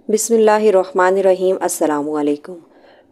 بسم اللہ الرحمن الرحیم۔ السلام علیکم۔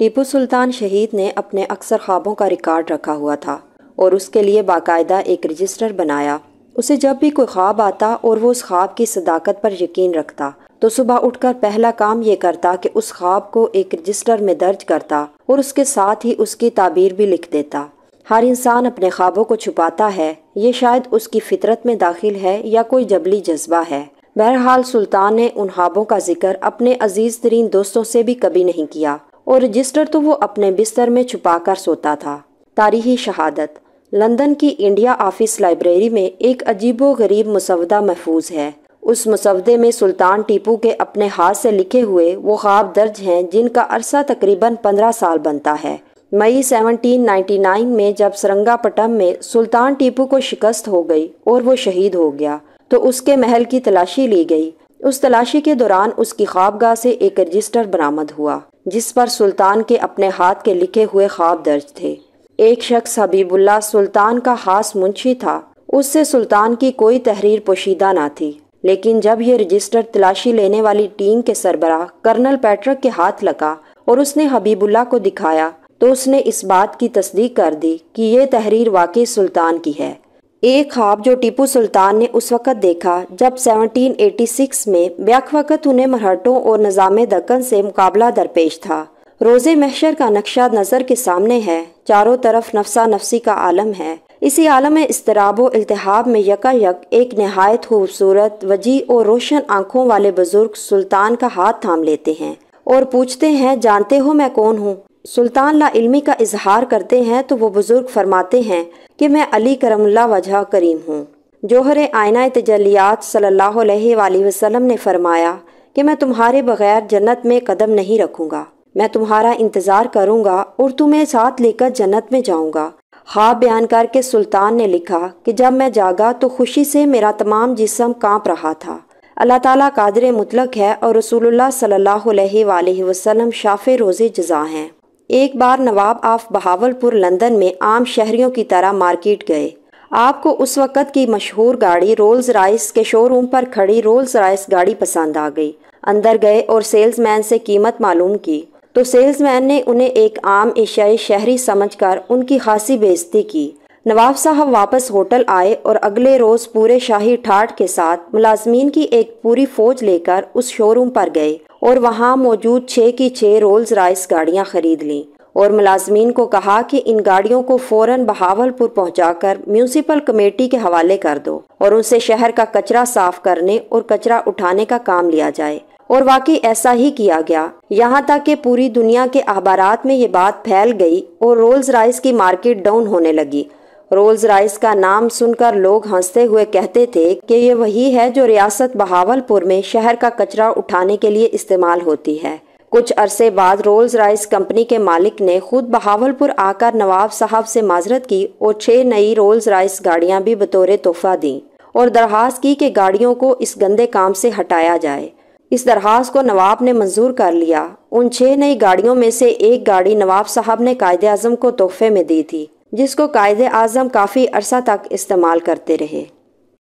ٹیپو سلطان شہید نے اپنے اکثر خوابوں کا ریکارڈ رکھا ہوا تھا اور اس کے لیے باقاعدہ ایک رجسٹر بنایا۔ اسے جب بھی کوئی خواب آتا اور وہ اس خواب کی صداقت پر یقین رکھتا تو صبح اٹھ کر پہلا کام یہ کرتا کہ اس خواب کو ایک رجسٹر میں درج کرتا اور اس کے ساتھ ہی اس کی تعبیر بھی لکھ دیتا۔ ہر انسان اپنے خوابوں کو چھپاتا ہے، یہ شاید اس کی فطرت میں داخل ہے یا کوئی جبلی جذبہ ہے۔ بہرحال سلطان نے ان خوابوں کا ذکر اپنے عزیز ترین دوستوں سے بھی کبھی نہیں کیا اور رجسٹر تو وہ اپنے بستر میں چھپا کر سوتا تھا۔ تاریخی شہادت۔ لندن کی انڈیا آفس لائبریری میں ایک عجیب و غریب مسودہ محفوظ ہے۔ اس مسودے میں سلطان ٹیپو کے اپنے ہاتھ سے لکھے ہوئے وہ خواب درج ہیں جن کا عرصہ تقریباً 15 سال بنتا ہے۔ مئی 1799 میں جب سرنگا پٹم میں سلطان ٹیپو کو شکست ہو گئی اور وہ شہید ہو گیا تو اس کے محل کی تلاشی لی گئی۔ اس تلاشی کے دوران اس کی خوابگاہ سے ایک رجسٹر برآمد ہوا جس پر سلطان کے اپنے ہاتھ کے لکھے ہوئے خواب درج تھے۔ ایک شخص حبیب اللہ سلطان کا خاص منشی تھا، اس سے سلطان کی کوئی تحریر پوشیدہ نہ تھی، لیکن جب یہ رجسٹر تلاشی لینے والی ٹیم کے سربراہ کرنل پیٹرک کے ہاتھ لگا اور اس نے حبیب اللہ کو دکھایا تو اس نے اس بات کی تصدیق کر دی کہ یہ تحریر واقعی سلطان کی ہے۔ ایک خواب جو ٹیپو سلطان نے اس وقت دیکھا جب 1786 میں بیک وقت انہیں مرہٹوں اور نظام دکن سے مقابلہ درپیش تھا۔ روز محشر کا نقشہ نظر کے سامنے ہے، چاروں طرف نفسا نفسی کا عالم ہے۔ اسی عالم اضطراب و التہاب میں یکایک ایک نہایت خوبصورت، وجیح اور روشن آنکھوں والے بزرگ سلطان کا ہاتھ تھام لیتے ہیں اور پوچھتے ہیں، جانتے ہو میں کون ہوں؟ سلطان لا علمی کا اظہار کرتے ہیں تو وہ بزرگ فرماتے ہیں کہ میں علی کرم اللہ وجہ کریم ہوں۔ جوہر آئینہ تجلیات صلی اللہ علیہ وآلہ وسلم نے فرمایا کہ میں تمہارے بغیر جنت میں قدم نہیں رکھوں گا، میں تمہارا انتظار کروں گا اور تمہیں ساتھ لے کر جنت میں جاؤں گا۔ خواب بیان کر کے سلطان نے لکھا کہ جب میں جاگا تو خوشی سے میرا تمام جسم کانپ رہا تھا۔ اللہ تعالیٰ قادر مطلق ہے اور رسول اللہ صلی اللہ علیہ وآلہ وسلم شافع روز جزا ہیں۔ ایک بار نواب آف بہاولپور لندن میں عام شہریوں کی طرح مارکیٹ گئے۔ آپ کو اس وقت کی مشہور گاڑی رولز رائس کے شو روم پر کھڑی رولز رائس گاڑی پسند آ گئی۔ اندر گئے اور سیلز مین سے قیمت معلوم کی تو سیلز مین نے انہیں ایک عام ایشیائی شہری سمجھ کر ان کی خاصی بے عزتی کی۔ نواب صاحب واپس ہوٹل آئے اور اگلے روز پورے شاہی ٹھاٹ کے ساتھ ملازمین کی ایک پوری فوج لے کر اس شو روم پر گئے اور وہاں موجود 6 کی 6 رولز رائس گاڑیاں خرید لیں اور ملازمین کو کہا کہ ان گاڑیوں کو فوراً بہاولپور پہنچا کر میونسپل کمیٹی کے حوالے کر دو اور ان سے شہر کا کچرا صاف کرنے اور کچرا اٹھانے کا کام لیا جائے۔ اور واقعی ایسا ہی کیا گیا، یہاں تک کہ پوری دنیا کے اخبارات میں یہ بات پھیل گئی اور رولز رائس کی مارکیٹ ڈاؤن ہونے لگی۔ رولز رائس کا نام سن کر لوگ ہنستے ہوئے کہتے تھے کہ یہ وہی ہے جو ریاست بہاولپور میں شہر کا کچرا اٹھانے کے لیے استعمال ہوتی ہے۔ کچھ عرصے بعد رولز رائس کمپنی کے مالک نے خود بہاولپور آ کر نواب صاحب سے معذرت کی اور 6 نئی رولز رائس گاڑیاں بھی بطور تحفہ دیں اور درخواست کی کہ گاڑیوں کو اس گندے کام سے ہٹایا جائے۔ اس درخواست کو نواب نے منظور کر لیا۔ ان 6 نئی گاڑیوں میں سے ایک گاڑی نواب صاحب نے قائد اعظم کو تحفے میں دی تھی، جس کو قائد اعظم کافی عرصہ تک استعمال کرتے رہے۔